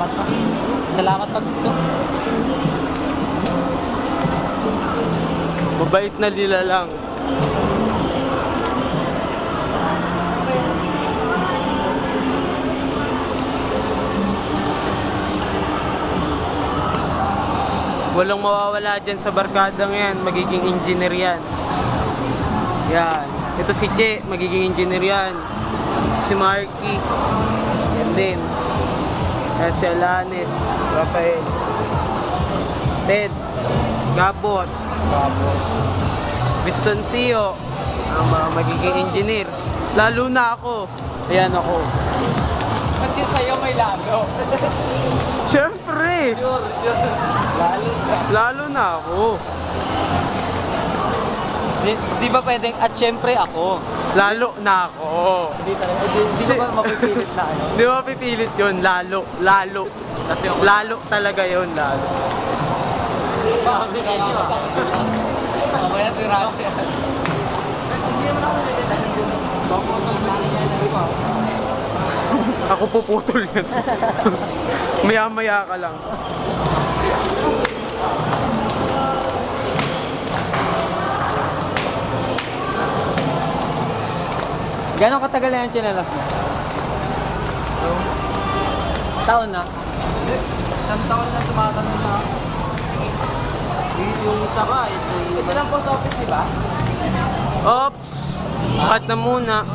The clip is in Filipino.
Salamat pa. Salamat pag gusto. Mabait na nila lang. Walang mawawala dyan sa barkadang yan. Magiging engineer yan. Yan. Ito si Che, magiging engineer yan. Si Marky. Yan din. Yan si Alanes. Rafael. Ted. Gabot. Vistoncillo. Ang mga magiging engineer. Lalo na ako. Ayan ako. Pati sa'yo may lalo. Siyempre. Lalo ka. Lalo na ako. Di ba pwedeng, at syempre ako. Lalo na ako. Di ba mapipilit na ano? Di ba mapipilit yun? Lalo. Lalo talaga yun. Lalo. Bakit kayo? Ako yan, tirado yan. Hindi naman ako nagdadaan. Bakotol ba niya na iba? Ako puputol yan. Maya-maya ka lang. Gano'ng katagal na yung chinelas mo? Taon na? Isang taon na tumatanong na ako. Yung isa ka, ito lang post office, di ba? Oops! Cut na muna.